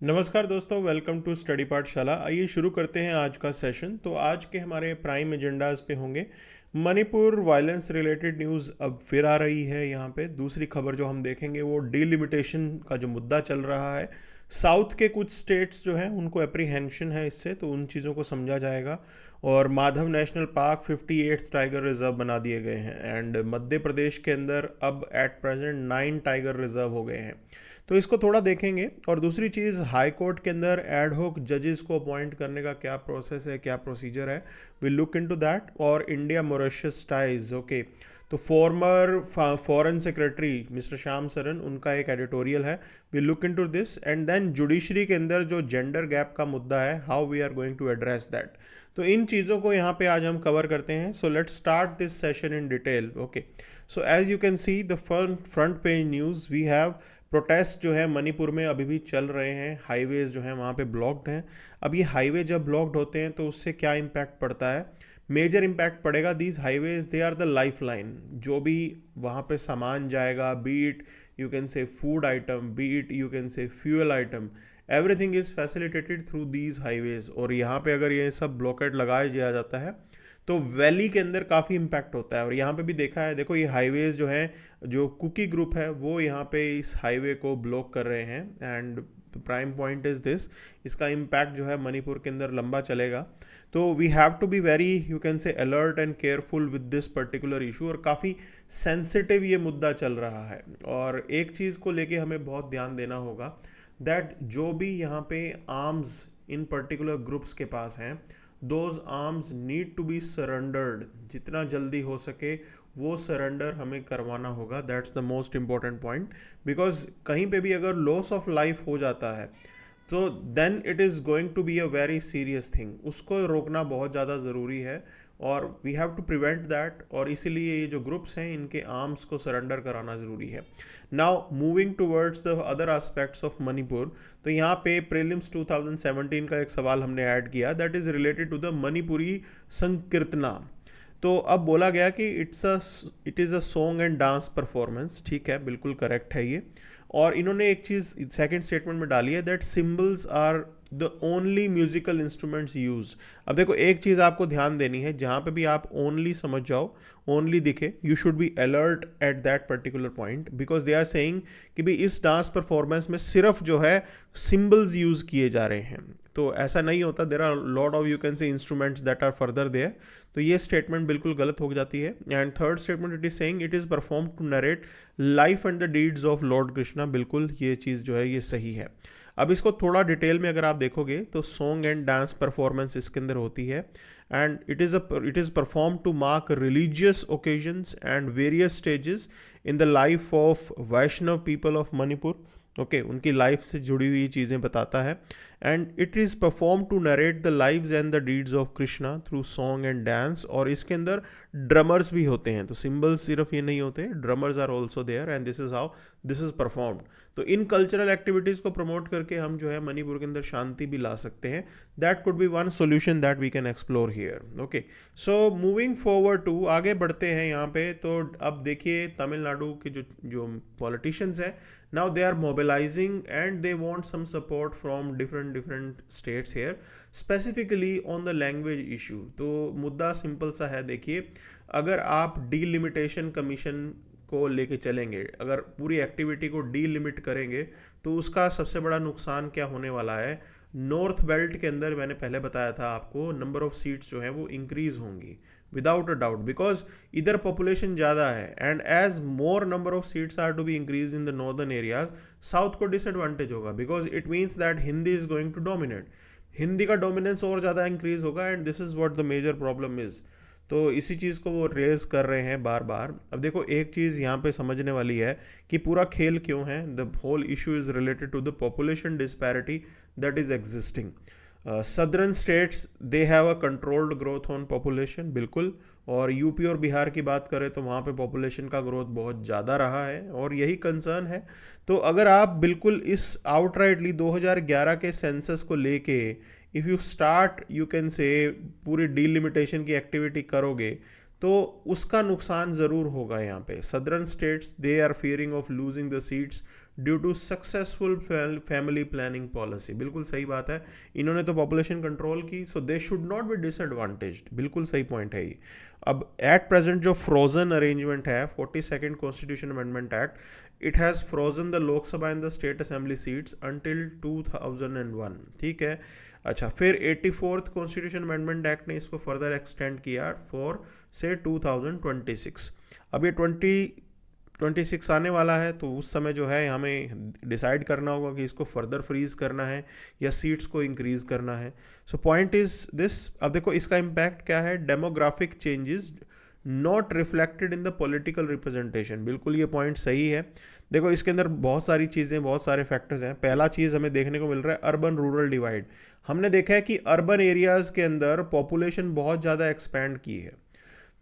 नमस्कार दोस्तों, welcome to study पाठशाला। आइए शुरू करते हैं आज का सेशन। तो आज के हमारे प्राइम एजेंडाज पे होंगे मणिपुर वायलेंस रिलेटेड न्यूज़ अब फिर आ रही है। यहाँ पे दूसरी खबर जो हम देखेंगे वो डीलिमिटेशन का जो मुद्दा चल रहा है, साउथ के कुछ स्टेट्स जो हैं उनको एप्रीहेंशन है इससे, तो उन चीज़ों को समझा जाएगा। और Madhav national park 58th tiger reserve बना दिए गए हैं एंड मध्य प्रदेश के अंदर अब एट प्रेजेंट 9 टाइगर रिजर्व हो गए हैं, तो इसको थोड़ा देखेंगे। और दूसरी चीज़, हाई कोर्ट के अंदर एड होक जजेस को अपॉइंट करने का क्या प्रोसेस है, क्या प्रोसीजर है, विल लुक इनटू दैट। और इंडिया मॉरिशस टाइज, ओके, तो former foreign secretary mister Shyam Saran, उनका एक एडिटोरियल है, we look into this. And then judiciary के अंदर जो जेंडर गैप का मुद्दा है, how we are going to address that. तो इन चीज़ों को यहाँ पे आज हम कवर करते हैं। So let's start this session in detail. Okay, so as you can see the front page news, we have protest जो है मणिपुर में अभी भी चल रहे हैं। हाईवेज जो हैं वहाँ पे ब्लॉक्ड हैं। अब ये हाईवे जब ब्लॉक्ड होते हैं तो उससे क्या इम्पैक्ट पड़ता है? मेजर इम्पैक्ट पड़ेगा। These highways they are the lifeline. जो भी वहाँ पे सामान जाएगा, but you can say food item, but you can say fuel item, everything is facilitated through these highways. और यहाँ पे अगर ये सब ब्लॉकेट लगाया दिया जाता है तो वैली के अंदर काफ़ी इम्पैक्ट होता है। और यहाँ पे भी देखा है, देखो ये हाईवेज जो हैं, जो कुकी ग्रुप है वो यहाँ पे इस हाईवे को ब्लॉक कर रहे हैं। And prime point is this, इसका इम्पैक्ट जो है मणिपुर के अंदर लंबा चलेगा। तो we have to be very you can say alert and careful with this particular issue. और काफ़ी सेंसिटिव ये मुद्दा चल रहा है। और एक चीज़ को लेके हमें बहुत ध्यान देना होगा, दैट जो भी यहाँ पे आर्म्स इन पर्टिकुलर ग्रुप्स के पास हैं, those arms need to be surrendered. जितना जल्दी हो सके वो सरेंडर हमें करवाना होगा। That's the most important point, because कहीं पे भी अगर लॉस ऑफ लाइफ हो जाता है तो then it is going to be a very serious thing. उसको रोकना बहुत ज़्यादा ज़रूरी है और we have to prevent that. और इसीलिए ये जो ग्रुप्स हैं इनके आर्म्स को सरेंडर कराना ज़रूरी है। Now moving towards the other aspects of Manipur, तो यहाँ पे प्रीलिम्स 2017 का एक सवाल हमने ऐड किया, that is related to the Manipuri Sankirtana. तो अब बोला गया कि it is a song and dance performance. ठीक है, बिल्कुल करेक्ट है ये। और इन्होंने एक चीज़ सेकंड स्टेटमेंट में डाली है, that symbols are the only musical instruments use. अब देखो एक चीज़ आपको ध्यान देनी है, जहाँ पे भी आप ओनली समझ जाओ, ओनली दिखे, you should be alert at that particular point, because they are saying कि भी इस डांस परफॉर्मेंस में सिर्फ जो है सिम्बल्स यूज़ किए जा रहे हैं। तो ऐसा नहीं होता, there are lot of you can say instruments that are further there. तो ये स्टेटमेंट बिल्कुल गलत हो जाती है। And third statement, it is saying it is perform to narrate life and the deeds of lord Krishna. बिल्कुल ये चीज़ जो है ये सही है। अब इसको थोड़ा डिटेल में अगर आप देखोगे तो सॉन्ग एंड डांस परफॉर्मेंस इसके अंदर होती है। And it is perform to mark religious occasions and various stages in the life of Vaishnav people of Manipur. Okay, उनकी लाइफ से जुड़ी हुई चीज़ें बताता है। And it is perform to narrate the lives and the deeds of Krishna through song and dance. और इसके अंदर ड्रमर्स भी होते हैं, तो सिम्बल्स सिर्फ ये नहीं होते, drummers are also there and this is how this is performed. तो इन कल्चरल एक्टिविटीज़ को प्रमोट करके हम जो है मणिपुर के अंदर शांति भी ला सकते हैं। That could be one solution that we can explore here. Okay, so moving forward to, आगे बढ़ते हैं यहाँ पे। तो अब देखिए तमिलनाडु के जो जो पॉलिटिशियंस हैं, now they are mobilizing and they want some support from different states here, specifically on the language issue। तो मुद्दा सिंपल सा है, देखिए अगर आप डीलिमिटेशन कमीशन को लेके चलेंगे, अगर पूरी एक्टिविटी को डीलिमिट करेंगे तो उसका सबसे बड़ा नुकसान क्या होने वाला है? नॉर्थ बेल्ट के अंदर मैंने पहले बताया था आपको, नंबर ऑफ सीट्स जो है वो इंक्रीज होंगी विदाउट अ डाउट, बिकॉज इधर पॉपुलेशन ज़्यादा है। And as more number of seats are to be increase in the northern areas, south को डिसएडवांटेज होगा, because it means that Hindi is going to dominate. Hindi का डोमिनेंस और ज़्यादा increase होगा and this is what the major problem is. तो इसी चीज़ को वो रेज कर रहे हैं बार बार। अब देखो एक चीज़ यहाँ पे समझने वाली है कि पूरा खेल क्यों है। The whole issue is related to the population disparity that is existing. Southern states they have a controlled growth on population, बिल्कुल। और यूपी और बिहार की बात करें तो वहाँ पे पॉपुलेशन का ग्रोथ बहुत ज़्यादा रहा है और यही कंसर्न है। तो अगर आप बिल्कुल इस आउटराइटली 2011 के सेंसस को लेके if you start you can से पूरी डीलिमिटेशन की एक्टिविटी करोगे तो उसका नुकसान ज़रूर होगा यहाँ पे। Southern states they are fearing of losing the seats due to successful family planning policy. बिल्कुल सही बात है, इन्होंने तो पॉपुलेशन कंट्रोल की, so they should not be disadvantaged. बिल्कुल सही पॉइंट है ये। अब एट प्रेजेंट जो फ्रोजन अरेंजमेंट है 42nd constitution amendment act, it has frozen the Lok Sabha and the state assembly seats until 2001। ठीक है। अच्छा, फिर 84th कॉन्स्टिट्यूशन अमेंडमेंट एक्ट ने इसको फर्दर एक्सटेंड किया फॉर से 2026। अब ये 2026 आने वाला है, तो उस समय जो है हमें डिसाइड करना होगा कि इसको फर्दर फ्रीज करना है या सीट्स को इंक्रीज करना है। So point is this. अब देखो इसका इम्पैक्ट क्या है, demographic changes not reflected in the political representation. बिल्कुल ये पॉइंट सही है। देखो इसके अंदर बहुत सारी चीज़ें, बहुत सारे फैक्टर्स हैं। पहला चीज़ हमें देखने को मिल रहा है अर्बन रूरल डिवाइड। हमने देखा है कि अर्बन एरियाज़ के अंदर पॉपुलेशन बहुत ज़्यादा एक्सपैंड की है।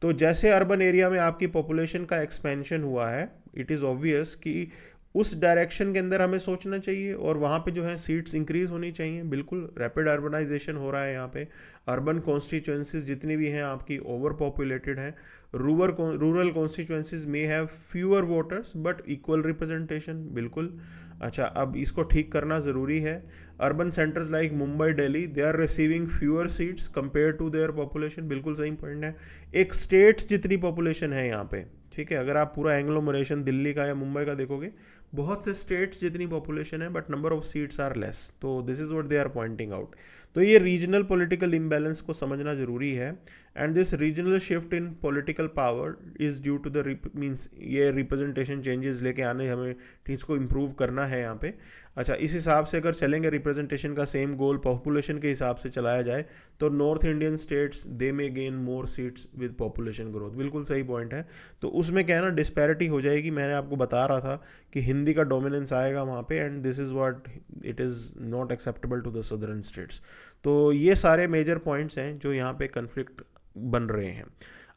तो जैसे अर्बन एरिया में आपकी पॉपुलेशन का एक्सपेंशन हुआ है, इट इज़ ऑब्वियस कि उस डायरेक्शन के अंदर हमें सोचना चाहिए और वहाँ पे जो है सीट्स इंक्रीज होनी चाहिए। बिल्कुल रैपिड अर्बनाइजेशन हो रहा है यहाँ पे। अर्बन कॉन्स्टिट्यूएंसीज जितनी भी हैं आपकी ओवर पॉपुलेटेड हैं। Rural constituencies may have fewer voters but equal representation. बिल्कुल। अच्छा, अब इसको ठीक करना ज़रूरी है। Urban centres like Mumbai, Delhi, they are receiving fewer seats compare to their population. बिल्कुल सही पॉइंट है। एक स्टेट्स जितनी पॉपुलेशन है यहाँ पे, ठीक है, अगर आप पूरा एंग्लोमरेशन दिल्ली का या मुंबई का देखोगे, बहुत से स्टेट्स जितनी पॉपुलेशन है but number of seats are less. तो this is what they are pointing out. तो ये रीजनल पॉलिटिकल इम्बैलेंस को समझना जरूरी है। And this regional shift in political power is due to the means ये रिप्रेजेंटेशन चेंजेस लेके आने, हमें इसको इम्प्रूव करना है यहाँ पे। अच्छा, इस हिसाब से अगर चलेंगे, रिप्रेजेंटेशन का सेम गोल पॉपुलेशन के हिसाब से चलाया जाए, तो north Indian states they may gain more seats with population growth. बिल्कुल सही पॉइंट है। तो उसमें क्या है ना, डिस्पैरिटी हो जाएगी। मैंने आपको बता रहा था कि हिंदी का डोमिनेंस आएगा वहाँ पे, and this is what it is not acceptable to the southern states. तो ये सारे मेजर पॉइंट्स हैं जो यहाँ पे कन्फ्लिक्ट बन रहे हैं।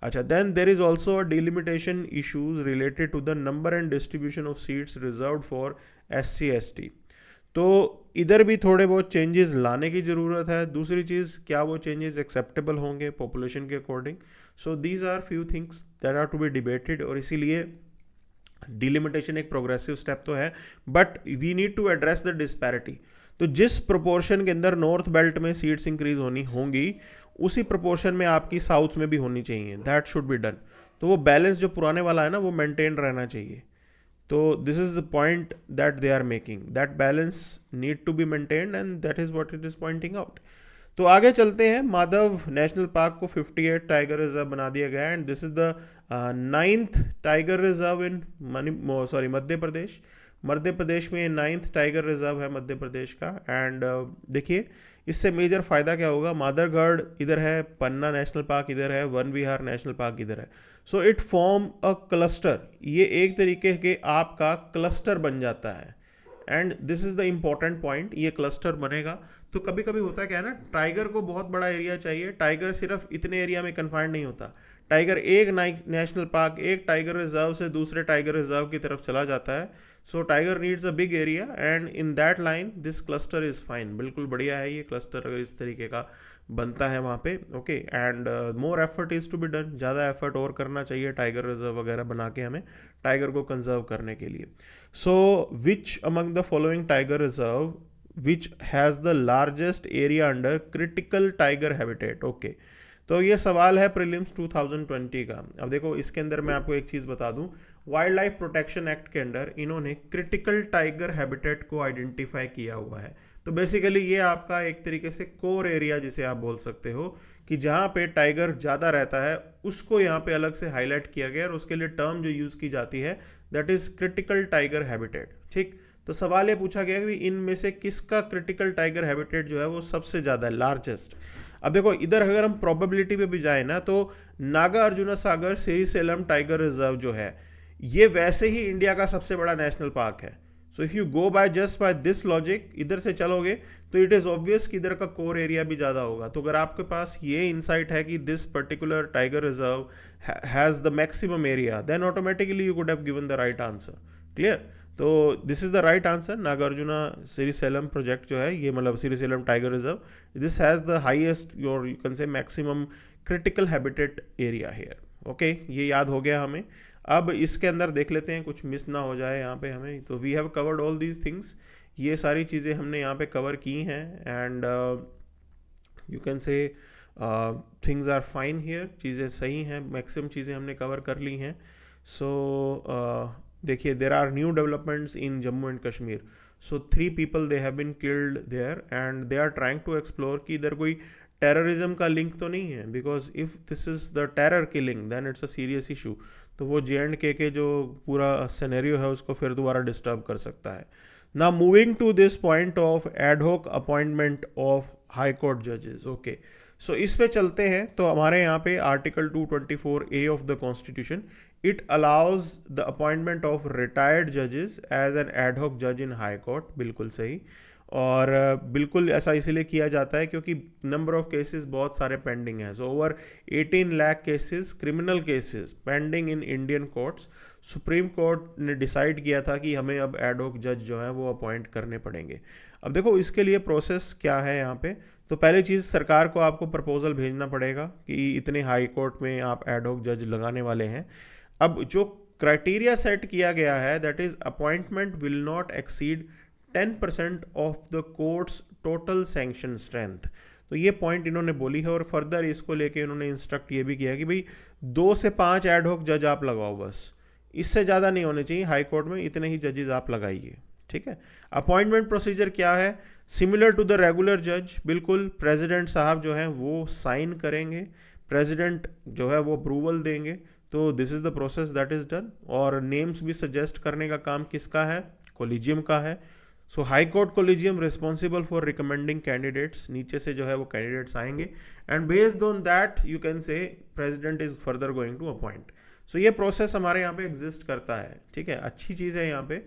अच्छा, then there is also a delimitation issues related to the number and distribution of seats reserved for SC ST। तो इधर भी थोड़े बहुत चेंजेस लाने की ज़रूरत है। दूसरी चीज़, क्या वो चेंजेस एक्सेप्टेबल होंगे पॉपुलेशन के अकॉर्डिंग। So these are few things that are to be debated, और इसीलिए डिलिमिटेशन एक प्रोग्रेसिव स्टेप तो है, but we need to address the disparity. तो जिस प्रोपोर्शन के अंदर नॉर्थ बेल्ट में सीट्स इंक्रीज होनी होंगी, उसी प्रोपोर्शन में आपकी साउथ में भी होनी चाहिए। That should be done. तो वो बैलेंस जो पुराने वाला है ना, वो मेंटेन रहना चाहिए। तो this is the point that they are making, that balance need to be maintained, and that is what it is pointing out. तो आगे चलते हैं। माधव नेशनल पार्क को 58 टाइगर रिजर्व बना दिया गया, and this is the 9th tiger reserve in Madhya Pradesh. Madhya Pradesh में 9th tiger reserve है मध्य प्रदेश का। एंड देखिए इससे मेजर फ़ायदा क्या होगा, माधरगढ़ इधर है, पन्ना नेशनल पार्क इधर है, वन विहार नेशनल पार्क इधर है। So it form a cluster. ये एक तरीके के आपका क्लस्टर बन जाता है, and this is the important point. ये क्लस्टर बनेगा तो कभी कभी होता क्या है ना, टाइगर को बहुत बड़ा एरिया चाहिए। टाइगर सिर्फ इतने एरिया में कन्फाइंड नहीं होता। टाइगर एक नेशनल पार्क, एक टाइगर रिजर्व से दूसरे टाइगर रिजर्व की तरफ चला जाता है। So tiger needs a big area, and in that line this cluster is fine. बिल्कुल बढ़िया है ये क्लस्टर अगर इस तरीके का बनता है वहाँ पे। Okay, and more effort is to be done. ज़्यादा एफर्ट और करना चाहिए टाइगर रिजर्व वगैरह बना के हमें टाइगर को कंजर्व करने के लिए। So which among the following tiger reserve which has the largest area under critical tiger habitat. Okay, तो ये सवाल है प्रीलिम्स 2020 का। अब देखो इसके अंदर मैं आपको एक चीज़ बता दूं, वाइल्ड लाइफ प्रोटेक्शन एक्ट के अंदर इन्होंने क्रिटिकल टाइगर हैबिटेट को आइडेंटिफाई किया हुआ है। तो बेसिकली ये आपका एक तरीके से कोर एरिया जिसे आप बोल सकते हो, कि जहाँ पे टाइगर ज़्यादा रहता है उसको यहाँ पे अलग से हाईलाइट किया गया, और उसके लिए टर्म जो यूज़ की जाती है that is critical tiger habitat. ठीक, तो सवाल ये पूछा गया कि इनमें से किसका क्रिटिकल टाइगर हैबिटेट जो है वो सबसे ज़्यादा है, लार्जेस्ट। अब देखो इधर अगर हम प्रोबेबिलिटी पे भी जाए ना, तो नागा अर्जुना सागर श्रीसेलम टाइगर रिजर्व जो है ये वैसे ही इंडिया का सबसे बड़ा नेशनल पार्क है। So if you go by just by this logic, इधर से चलोगे तो इट इज़ ऑब्वियस कि इधर का कोर एरिया भी ज़्यादा होगा। तो अगर आपके पास ये इंसाइट है कि this particular tiger reserve has the maximum area, then automatically you could have given the right answer. Clear? तो this is the right answer. Nagarjuna Srisailam project जो है ये, मतलब Srisailam tiger reserve, this has the highest your you can say maximum critical habitat area here. Okay, ये याद हो गया हमें। अब इसके अंदर देख लेते हैं कुछ मिस ना हो जाए यहाँ पे हमें। तो we have covered all these things, ये सारी चीज़ें हमने यहाँ पे कवर की हैं। And you can say things are fine here, चीज़ें सही हैं, मैक्सिमम चीज़ें हमने कवर कर ली हैं। सो देखिए, there are new developments in Jammu and Kashmir. So 3 people they have been killed there and they are trying to explore कि इधर कोई टेररिज्म का लिंक तो नहीं है, because if this is the terror killing then it's a serious issue. तो वो JNK के जो पूरा सिनेरियो है उसको फिर दोबारा डिस्टर्ब कर सकता है। ना moving to this point of एडहोक appointment of high court जजेस। ओके, सो इस पे चलते हैं। तो हमारे यहाँ पे article 224A of the constitution, it allows the appointment of retired जजेस एज एन एडहोक जज इन हाई कोर्ट। बिल्कुल सही। और बिल्कुल ऐसा इसलिए किया जाता है क्योंकि नंबर ऑफ केसेस बहुत सारे पेंडिंग हैं। So over 18 lakh cases, criminal cases pending in Indian courts. Supreme court ने डिसाइड किया था कि हमें अब एडहोक जज जो है वो अपॉइंट करने पड़ेंगे। अब देखो इसके लिए प्रोसेस क्या है यहाँ पे। तो पहली चीज़, सरकार को आपको प्रपोजल भेजना पड़ेगा कि इतने हाई कोर्ट में आप एडहोक जज लगाने वाले हैं। अब जो क्राइटेरिया सेट किया गया है, that is appointment will not exceed 10% of the courts total sanction strength. तो ये पॉइंट इन्होंने बोली है। और फर्दर इसको लेके इन्होंने इंस्ट्रक्ट ये भी किया कि भाई 2 से 5 एडहोक जज आप लगाओ, बस इससे ज़्यादा नहीं होने चाहिए हाई कोर्ट में, इतने ही जजेस आप लगाइए। ठीक है। अपॉइंटमेंट प्रोसीजर क्या है? सिमिलर टू द रेगुलर जज। बिल्कुल, प्रेसिडेंट साहब जो हैं वो साइन करेंगे, प्रेसिडेंट जो है वो अप्रूवल देंगे। तो this is the process that is done. और नेम्स भी सजेस्ट करने का काम किसका है? कोलिजियम का है। So high court collegium responsible for recommending candidates, नीचे से जो है वो कैंडिडेट्स आएंगे and based on that you can say president is further going to appoint. So ये प्रोसेस हमारे यहाँ पे एग्जिस्ट करता है। ठीक है, अच्छी चीज़ है यहाँ पे।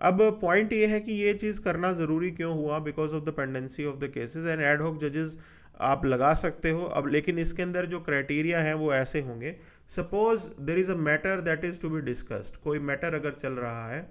अब पॉइंट ये है कि ये चीज़ करना ज़रूरी क्यों हुआ? Because of the pendency of the cases and ad hoc जजेस आप लगा सकते हो। अब लेकिन इसके अंदर जो क्राइटेरिया है वो ऐसे होंगे। Suppose there is a matter that is to be discussed, कोई मैटर अगर चल रहा है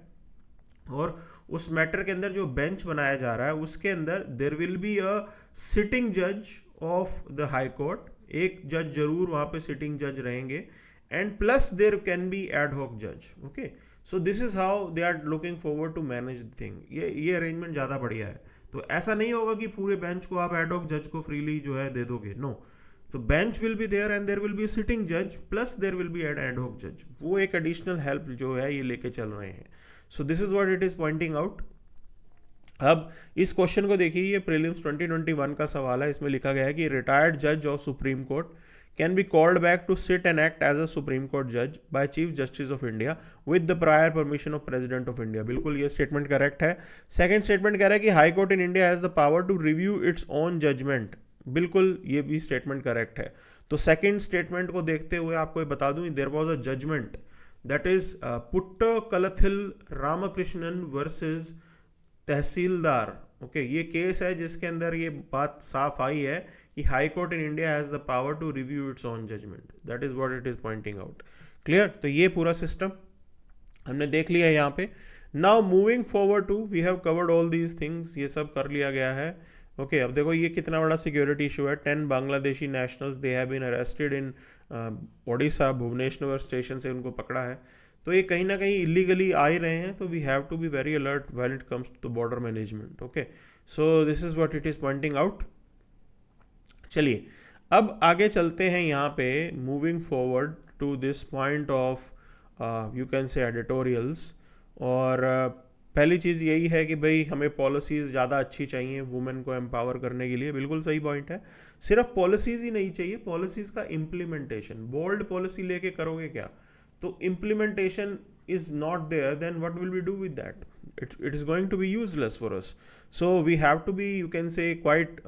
और उस मैटर के अंदर जो बेंच बनाया जा रहा है उसके अंदर there will be a sitting जज ऑफ द हाई कोर्ट, एक जज जरूर वहाँ पे सिटिंग जज रहेंगे and plus there can be ad hoc जज। Okay, so this is how they are looking forward to manage the thing. ये अरेंजमेंट ज़्यादा बढ़िया है। तो ऐसा नहीं होगा कि पूरे बेंच को आप एडहॉक जज को फ्रीली जो है दे दोगे, no. So bench will be there and there will be a sitting judge plus there will be an ad hoc judge। वो एक additional help जो है ये लेके चल रहे हैं। So this is what it is pointing out। अब इस क्वेश्चन को देखिए, ये प्रीलिम्स 2021 का सवाल है। इसमें लिखा गया है कि रिटायर्ड जज of supreme court can be called back to sit and act as a supreme court जज by chief justice of India with the prior permission of president of India. बिल्कुल ये स्टेटमेंट करेक्ट है। Second statement कह रहा है कि high court in India has the power to review its own judgement. बिल्कुल ये भी स्टेटमेंट करेक्ट है। तो सेकंड स्टेटमेंट को देखते हुए आपको बता दूं, there was a judgement that is Puttakalathil Ramakrishnan versus tahsildar. Okay, ये केस है जिसके अंदर ये बात साफ आई है कि high court in India has the power to review its own judgement. That is what it is pointing out. Clear? तो ये पूरा सिस्टम हमने देख लिया है यहाँ पे। Now moving forward to, we have covered all these things, ये सब कर लिया गया है। ओके, अब देखो ये कितना बड़ा सिक्योरिटी इशू है। 10 Bangladeshi nationals they have been arrested in Odisha, Bhubaneswar station से उनको पकड़ा है। तो ये कहीं ना कहीं इलीगली आ ही रहे हैं। तो we have to be very alert when it comes to the border management. Okay, so this is what it is pointing out. चलिए अब आगे चलते हैं यहाँ पे, moving forward to this point of you can say editorials. और पहली चीज़ यही है कि भाई हमें पॉलिसीज़ ज़्यादा अच्छी चाहिए वुमेन को एम्पावर करने के लिए। बिल्कुल सही पॉइंट है। सिर्फ पॉलिसीज़ ही नहीं चाहिए, पॉलिसीज़ का इम्प्लीमेंटेशन। बोल्ड पॉलिसी लेके करोगे क्या? तो implementation is not there, then what will we do with that? It is going to be useless for us. So we have to be, you can say, quite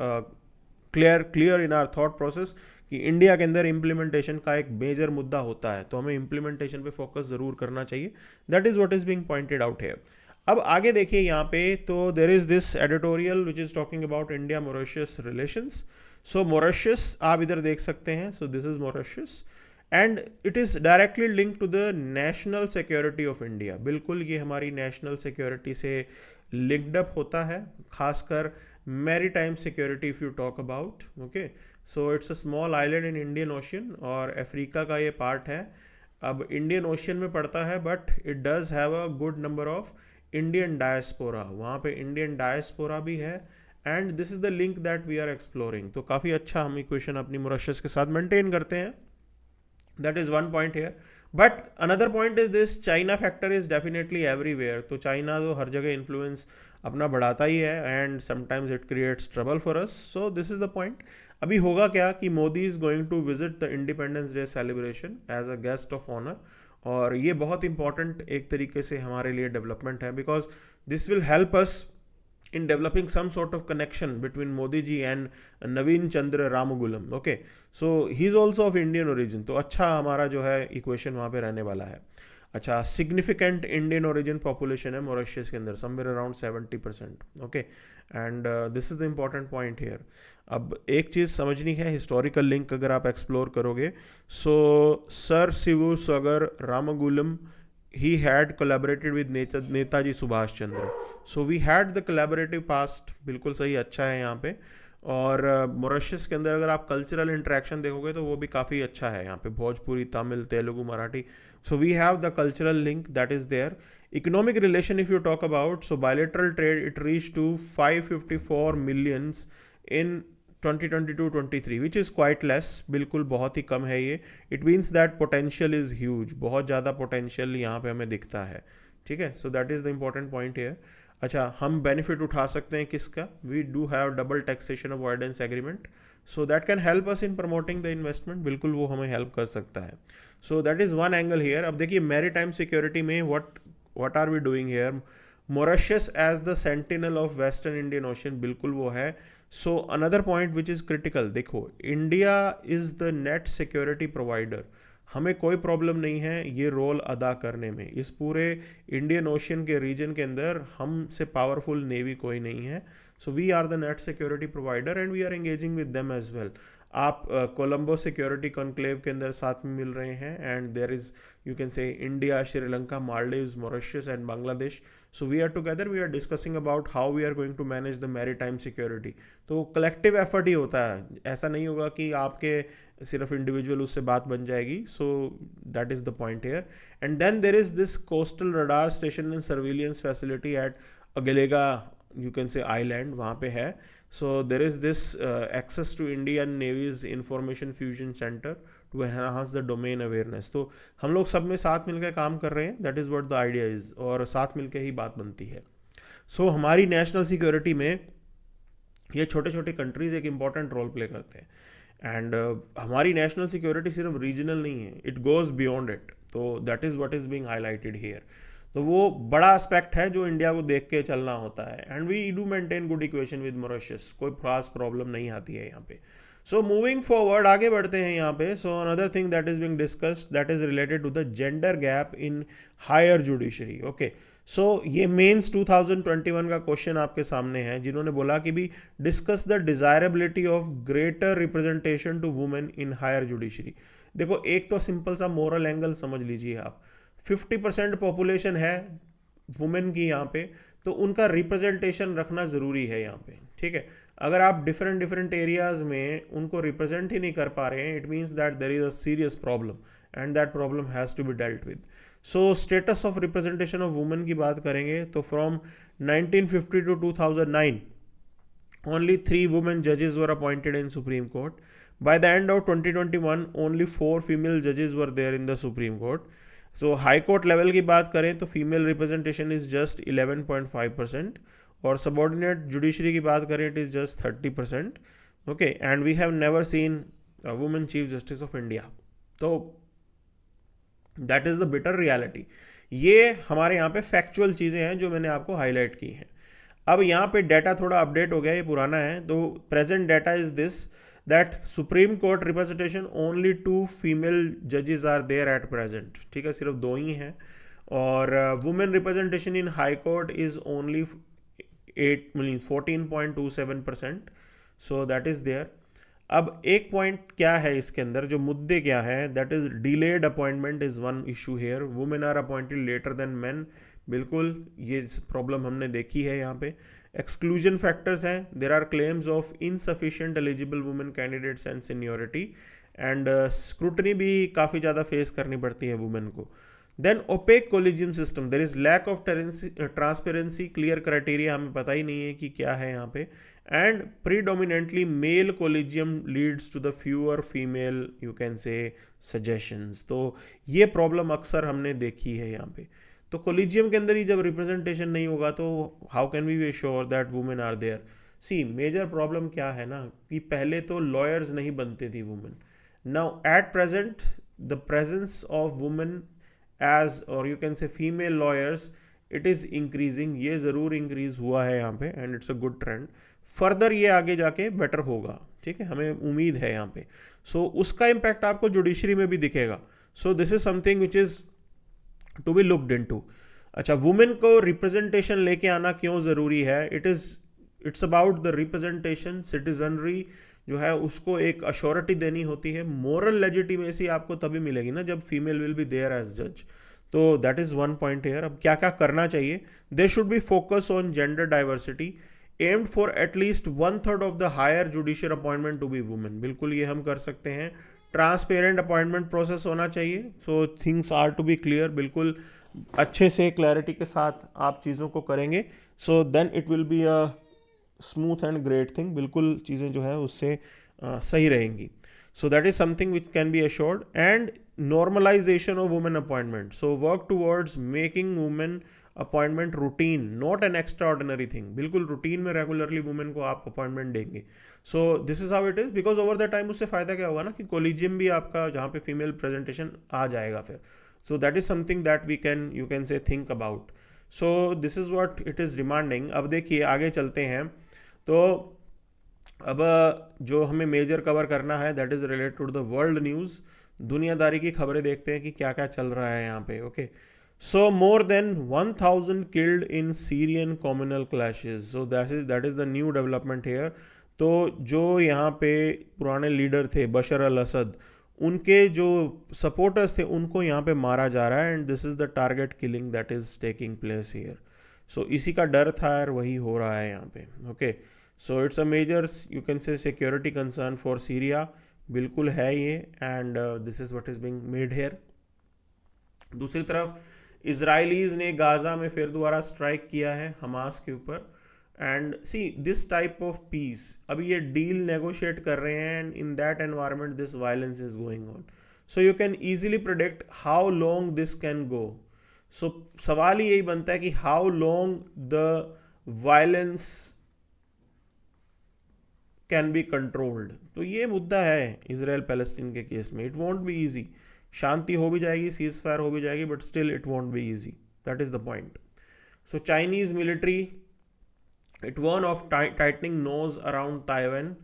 clear in our thought process कि India के अंदर implementation का एक major मुद्दा होता है। तो हमें इम्प्लीमेंटेशन पे फोकस ज़रूर करना चाहिए। That is what is being pointed out here. अब आगे देखिए यहाँ पे, तो there is this editorial which is talking about India Mauritius relations. So Mauritius आप इधर देख सकते हैं। So this is Mauritius and it is directly link to the national security of India. बिल्कुल ये हमारी नेशनल सिक्योरिटी से लिंक्ड अप होता है, खासकर maritime security if you talk about. Okay, so it's a small island in Indian ocean और Africa का ये पार्ट है। अब इंडियन ओशियन में पड़ता है but it does have a good number of Indian diaspora, वहाँ पे इंडियन डायस्पोरा भी है and this is the link that we are exploring. तो काफ़ी अच्छा हम इक्वेशन अपनी मॉरिशस के साथ मेंटेन करते हैं। That is one point here. But another point is this, China factor is definitely everywhere. तो चाइना तो हर जगह इन्फ्लुएंस अपना बढ़ाता ही है and sometimes it creates trouble for us. So this is the point. अभी होगा क्या कि Modi is going to visit the independence day celebration as a guest of honour, और ये बहुत इंपॉर्टेंट एक तरीके से हमारे लिए डेवलपमेंट है, because this will help us in developing some sort of connection between Modi ji and Naveen Chandra Ramagulam. Okay, so he's also of Indian origin. तो अच्छा हमारा जो है इक्वेशन वहाँ पे रहने वाला है। अच्छा, सिग्निफिकेंट इंडियन ओरिजिन पॉपुलेशन है मॉरिशस के अंदर, somewhere around 70%। Okay, and this is the important point here. अब एक चीज़ समझनी है, हिस्टोरिकल लिंक अगर आप एक्सप्लोर करोगे, so sir Seewoosagur Ramgoolam he had collaborated with Netaji Subhash Chandra. So we had the collaborative past, बिल्कुल सही, अच्छा है यहाँ पे। और मॉरिशस के अंदर अगर आप कल्चरल इंटरेक्शन देखोगे तो वो भी काफ़ी अच्छा है यहाँ पे, Bhojpuri, Tamil, Telugu, Marathi. So we have the cultural link that is there. Economic relation if you talk about, so bilateral trade it reach to 554 millions in 2022-23 which is quite less, बिल्कुल बहुत ही कम है ये। It means that potential is huge, बहुत ज़्यादा potential यहाँ पे हमें दिखता है। ठीक है, so that is the important point here. अच्छा, हम बेनिफिट उठा सकते हैं किसका? We do have double taxation avoidance agreement, so that can help us in promoting the investment, बिल्कुल वो हमें हेल्प कर सकता है। So that is one angle here. अब देखिए मैरीटाइम सिक्योरिटी में what are we doing here? Mauritius as the sentinel of western Indian ocean, बिल्कुल वो है। So another point which is critical, देखो India is the net security provider, हमें कोई problem नहीं है ये रोल अदा करने में। इस पूरे इंडियन ओशियन के रीजन के अंदर हमसे पावरफुल नेवी कोई नहीं है। So we are the net security provider and we are engaging with them as well. आप कोलंबो सिक्योरिटी कॉन्क्लेव के अंदर साथ में मिल रहे हैं and there is, you can say, India, Sri Lanka, Maldives, Mauritius and Bangladesh. So we are together, we are discussing about how we are going to manage the maritime security. तो collective effort ही होता है, ऐसा नहीं होगा कि आपके सिर्फ इंडिविजुअल उससे बात बन जाएगी। So that is the point here. And then there is this coastal radar station and surveillance facility at Agalega, you can say, island, वहाँ पे है। So there is this access to Indian navy's information fusion centre to enhance the domain awareness. तो हम लोग सब में साथ मिलकर काम कर रहे हैं, that is what the idea is, और साथ मिलकर ही बात बनती है। सो हमारी नेशनल सिक्योरिटी में ये छोटे छोटे कंट्रीज़ एक इंपॉर्टेंट रोल प्ले करते हैं एंड हमारी नेशनल सिक्योरिटी सिर्फ रीजनल नहीं है, इट गोज़ बियॉन्ड इट। तो that is what is being highlighted here. तो वो बड़ा एस्पेक्ट है जो इंडिया को देख के चलना होता है and we do maintain good equation with Mauritius, कोई खास प्रॉब्लम नहीं आती है यहाँ पे। सो मूविंग फॉरवर्ड, आगे बढ़ते हैं यहाँ पे। So another thing that is being discussed that is related to the gender gap in higher judiciary. Okay, so ये मेंस 2021 का क्वेश्चन आपके सामने है, जिन्होंने बोला कि भी discuss the desirability of greater representation to women in higher judiciary. देखो, एक तो सिंपल सा मोरल एंगल समझ लीजिए आप, 50% पॉपुलेशन है वुमेन की यहाँ पे, तो उनका रिप्रेजेंटेशन रखना ज़रूरी है यहाँ पे। ठीक है, अगर आप डिफरेंट एरियाज़ में उनको रिप्रेजेंट ही नहीं कर पा रहे हैं, it means that there is a serious problem and that problem has to be dealt with. So status of representation of women की बात करेंगे तो from 1950 to 2009 only 3 women judges were appointed in Supreme Court. By the end of 2021 only 4 female judges were there in the Supreme Court. So high court level की बात करें तो female representation is just 11.5%, और subordinate judiciary की बात करें it is just 30%। Okay, and we have never seen women chief justice of India. तो that is the bitter reality. ये हमारे यहाँ पे फैक्चुअल चीज़ें हैं जो मैंने आपको हाईलाइट की हैं। अब यहाँ पे डाटा थोड़ा अपडेट हो गया, ये पुराना है। तो present data is this, that supreme court representation only 2 female जजेस आर देयर एट प्रेजेंट। ठीक है, सिर्फ 2 ही हैं। और women representation in high court is only 14.27%। So that is there. अब एक पॉइंट क्या है इसके अंदर, जो मुद्दे क्या है, that is delayed appointment is one issue here. Women are appointed later than men, बिल्कुल ये प्रॉब्लम हमने देखी है यहाँ पे। एक्सक्लूजन फैक्टर्स हैं, there are claims of insufficient eligible women candidates and seniority, and scrutiny भी काफ़ी ज़्यादा फेस करनी पड़ती है वुमेन को. Then opaque collegium system, there is lack of transparency, clear criteria हमें पता ही नहीं है कि क्या है यहाँ पे, and predominantly male collegium leads to the fewer female you can say suggestions. तो ये प्रॉब्लम अक्सर हमने देखी है यहाँ पे. तो कोलिजियम के अंदर ही जब रिप्रेजेंटेशन नहीं होगा तो how can we be sure that women are there. See major problem क्या है ना कि पहले तो लॉयर्स नहीं बनते थी women. Now at present the presence of women as और you can say female lawyers, it is increasing. ये ज़रूर इंक्रीज हुआ है यहाँ पे and it's a good trend. Further ये आगे जाके बेटर होगा, ठीक है, हमें उम्मीद है यहाँ पे. सो उसका इम्पैक्ट आपको जुडिशरी में भी दिखेगा. So this is something which is to be looked into. अच्छा, वुमेन को रिप्रेजेंटेशन लेके आना क्यों ज़रूरी है? It's about the representation. Citizenry जो है उसको एक अश्योरिटी देनी होती है. मोरल लेजिटिमेसी आपको तभी मिलेगी ना जब female will be there as जज. तो that is one point here. अब क्या क्या करना चाहिए? There should be focus on gender diversity, aimed for at least 1/3 of the higher judicial appointment to be women. बिल्कुल ये हम कर सकते हैं. ट्रांसपेरेंट अपॉइंटमेंट प्रोसेस होना चाहिए. So things are to be clear. बिल्कुल अच्छे से क्लैरिटी के साथ आप चीज़ों को करेंगे. So then it will be a smooth and great thing. बिल्कुल चीज़ें जो है उससे सही रहेंगी. So that is something which can be assured. And normalisation of women appointment. So work towards making women appointment routine, not an extraordinary thing. बिल्कुल routine में regularly women को आप अपॉइंटमेंट देंगे. So this is how it is. Because over the time उससे फायदा क्या होगा ना कि कोलिजियम भी आपका जहाँ पे फीमेल प्रेजेंटेशन आ जाएगा फिर. So that is something that we can you can say think about. So this is what it is demanding. अब देखिए आगे चलते हैं. तो अब जो हमें मेजर कवर करना है that is related to the world news. दुनियादारी की खबरें देखते हैं कि क्या क्या चल रहा है यहाँ पे. Okay, so more than 1000 killed in Syrian communal clashes. So that is the new development here. तो जो यहाँ पे पुराने लीडर थे बशर अल असद, उनके जो सपोर्टर्स थे उनको यहाँ पे मारा जा रहा है. And this is the target killing that is taking place here. So इसी का डर था और वही हो रहा है यहाँ पे. Okay, so it's a major you can say security concern for Syria. बिल्कुल है ये. And this is what is being made here. दूसरी तरफ इजराइलीज़ ने गाज़ा में फिर दोबारा स्ट्राइक किया है हमास के ऊपर. And see this type of peace, अभी ये डील नेगोशिएट कर रहे हैं and in that environment this violence is going on. So you can easily predict how long this can go. So सवाल ही यही बनता है कि how long the violence can be controlled. तो ये मुद्दा है इजराइल पैलेस्टीन के केस में. It won't be easy. शांति हो भी जाएगी, सीज फायर हो भी जाएगी, but still it won't be easy. That is the point. So Chinese military it warned of tightening noose around Taiwan.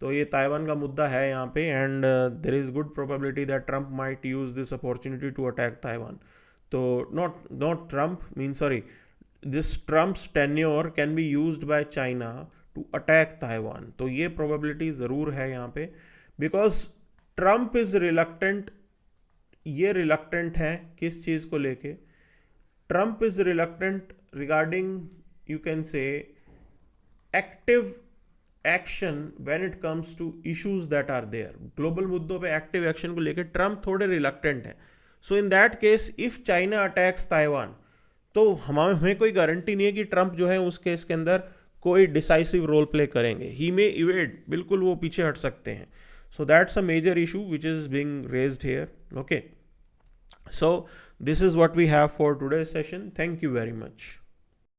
तो ये ताइवान का मुद्दा है यहाँ पे. And there is good probability that Trump might use this opportunity to attack Taiwan. तो not Trump mean sorry, this Trump's tenure can be used by China to attack Taiwan. तो ये प्रोबेबिलिटी ज़रूर है यहाँ पे. Because Trump is reluctant. ये reluctant है किस चीज़ को लेके? Trump is reluctant regarding you can say active action when it comes to issues that are there. Global मुद्दों पे एक्टिव एक्शन को लेके ट्रम्प थोड़े रिलक्टेंट है. So in that case if China attacks Taiwan, तो हमें कोई गारंटी नहीं है कि ट्रम्प जो है उस केस के अंदर कोई डिसाइसिव रोल प्ले करेंगे. ही मे इवेड, बिल्कुल वो पीछे हट सकते हैं. So that's a major issue which is being raised here. Okay, so this is what we have for today's session. Thank you very much.